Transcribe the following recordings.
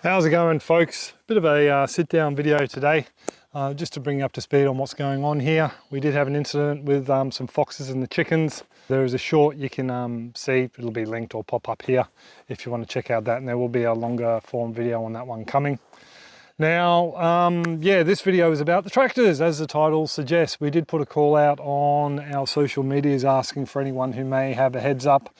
How's it going, folks? Bit of a sit-down video today, just to bring you up to speed on what's going on here. We did have an incident with some foxes and the chickens. There is a short you can see, it'll be linked or pop up here if you want to check out that, and there will be a longer form video on that one coming. Now, yeah, this video is about the tractors, as the title suggests. We did put a call out on our social medias asking for anyone who may have a heads up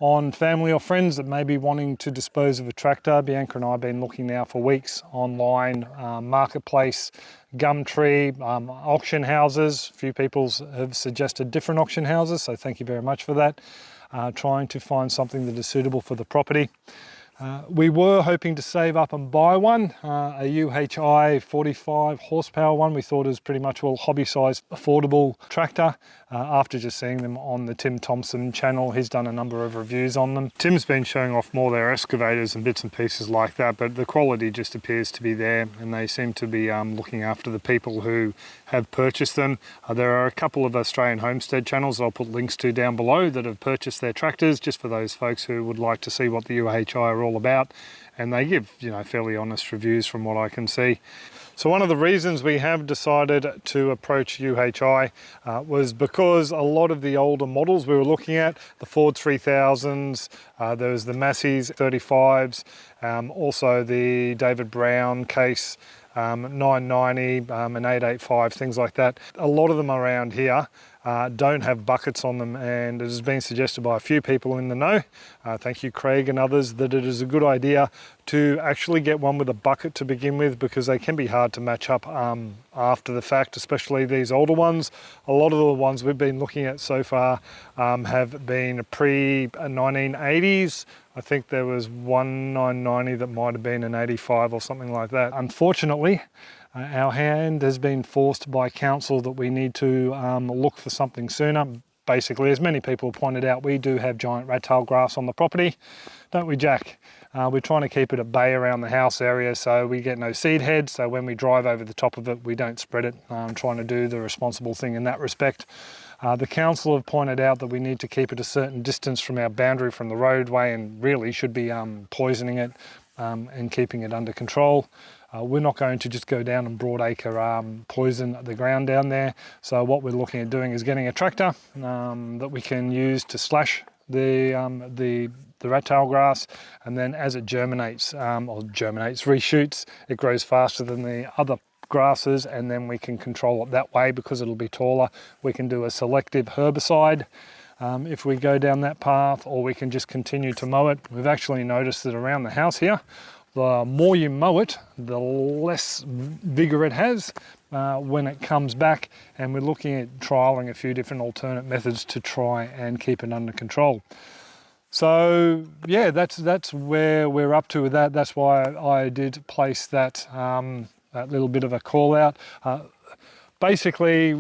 on family or friends that may be wanting to dispose of a tractor. Bianca and I have been looking now for weeks online, marketplace, Gumtree, auction houses. A few people have suggested different auction houses, so thank you very much for that. Trying to find something that is suitable for the property. We were hoping to save up and buy one, a UHI 45 horsepower one. We thought it was pretty much, well, hobby size, affordable tractor. After just seeing them on the Tim Thompson channel, he's done a number of reviews on them. Tim's been showing off more their excavators and bits and pieces like that, but the quality just appears to be there, and they seem to be looking after the people who have purchased them. There are a couple of Australian homestead channels I'll put links to down below that have purchased their tractors, just for those folks who would like to see what the UHI are all about, and they give, you know, fairly honest reviews from what I can see. So one of the reasons we have decided to approach UHI was because a lot of the older models we were looking at, the Ford 3000s, there was the Massey's 35s, also the David Brown case 990 and 885, things like that. A lot of them around here don't have buckets on them, and it has been suggested by a few people in the know, thank you Craig and others, that it is a good idea to actually get one with a bucket to begin with, because they can be hard to match up after the fact, especially these older ones. A lot of the ones we've been looking at so far have been pre-1980s. I think there was one 990 that might have been an 85 or something like that. Unfortunately, our hand has been forced by council that we need to look for something sooner. Basically, as many people pointed out, we do have giant rat-tailed grass on the property, don't we, Jack? We're trying to keep it at bay around the house area so we get no seed heads, so when we drive over the top of it, we don't spread it. Trying to do the responsible thing in that respect. The council have pointed out that we need to keep it a certain distance from our boundary from the roadway, and really should be poisoning it and keeping it under control. We're not going to just go down and broadacre poison the ground down there. So what we're looking at doing is getting a tractor that we can use to slash the rat-tail grass, and then as it reshoots, it grows faster than the other grasses, and then we can control it that way because it'll be taller. We can do a selective herbicide if we go down that path, or we can just continue to mow it. We've actually noticed that around the house here, the more you mow it, the less vigor it has when it comes back, and we're looking at trialing a few different alternate methods to try and keep it under control. So yeah, that's where we're up to with that. That's why I did place that that little bit of a call out. Basically,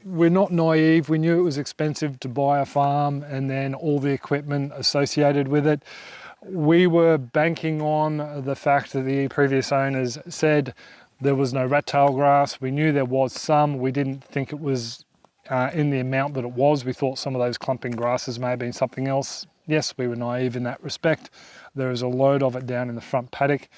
we're not naive. We knew it was expensive to buy a farm and then all the equipment associated with it. We were banking on the fact that the previous owners said there was no rat-tail grass. We knew there was some. We didn't think it was in the amount that it was. We thought some of those clumping grasses may have been something else. Yes, we were naive in that respect. There is a load of it down in the front paddock.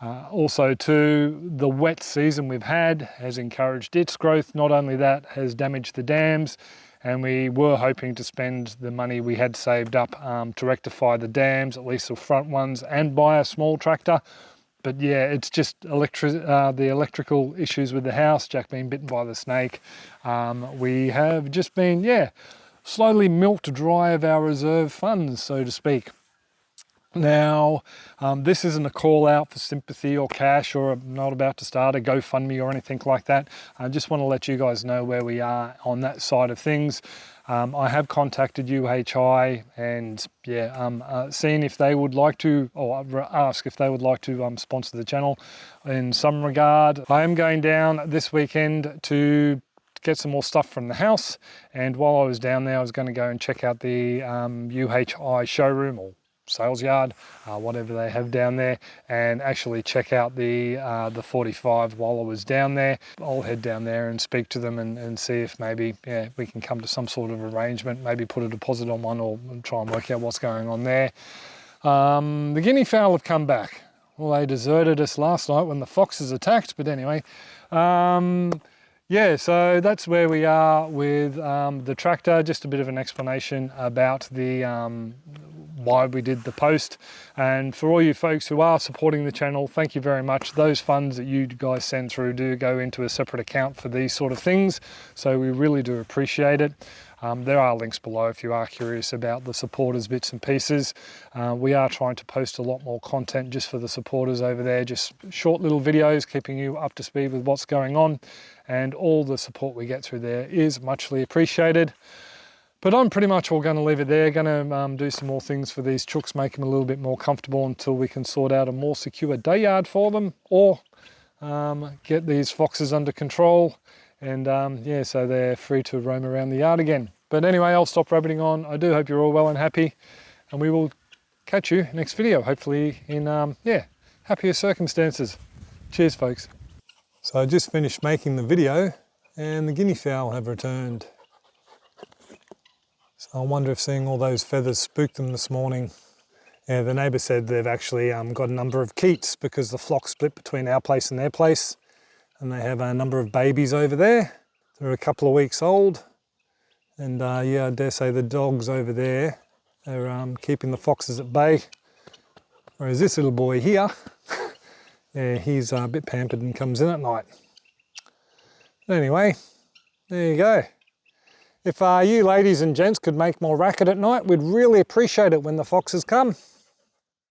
Also too, the wet season we've had has encouraged its growth. Not only that, has damaged the dams, and we were hoping to spend the money we had saved up to rectify the dams, at least the front ones, and buy a small tractor. But yeah, it's just the electrical issues with the house, Jack being bitten by the snake. We have just been, yeah, slowly milked dry of our reserve funds, so to speak. Now, this isn't a call out for sympathy or cash, or I'm not about to start a GoFundMe or anything like that. I just want to let you guys know where we are on that side of things. I have contacted UHI and yeah, seen if they would like to, or ask if they would like to sponsor the channel in some regard. I am going down this weekend to get some more stuff from the house, and while I was down there I was going to go and check out the UHI showroom or sales yard, whatever they have down there, and actually check out the 45 while I was down there. I'll head down there and speak to them and see if maybe we can come to some sort of arrangement, maybe put a deposit on one or try and work out what's going on there. The guinea fowl have come back. Well, they deserted us last night when the foxes attacked, but anyway. Yeah, so that's where we are with the tractor. Just a bit of an explanation about the why we did the post. And for all you folks who are supporting the channel, thank you very much. Those funds that you guys send through do go into a separate account for these sort of things. So we really do appreciate it. There are links below if you are curious about the supporters bits and pieces. We are trying to post a lot more content just for the supporters over there, just short little videos keeping you up to speed with what's going on, and all the support we get through there is muchly appreciated. But I'm pretty much all going to leave it there. Going to do some more things for these chooks, make them a little bit more comfortable until we can sort out a more secure day yard for them, or get these foxes under control. And yeah, so they're free to roam around the yard again. But anyway, I'll stop rabbiting on. I do hope you're all well and happy, and we will catch you next video, hopefully in yeah, happier circumstances. Cheers, folks. So I just finished making the video and the guinea fowl have returned. So I wonder if seeing all those feathers spooked them this morning. Yeah, the neighbour said they've actually got a number of keats because the flock split between our place and their place. And they have a number of babies over there. They're a couple of weeks old. And yeah, I dare say the dogs over there are keeping the foxes at bay. Whereas this little boy here, yeah, he's a bit pampered and comes in at night. But anyway, there you go. If you ladies and gents could make more racket at night, we'd really appreciate it when the foxes come.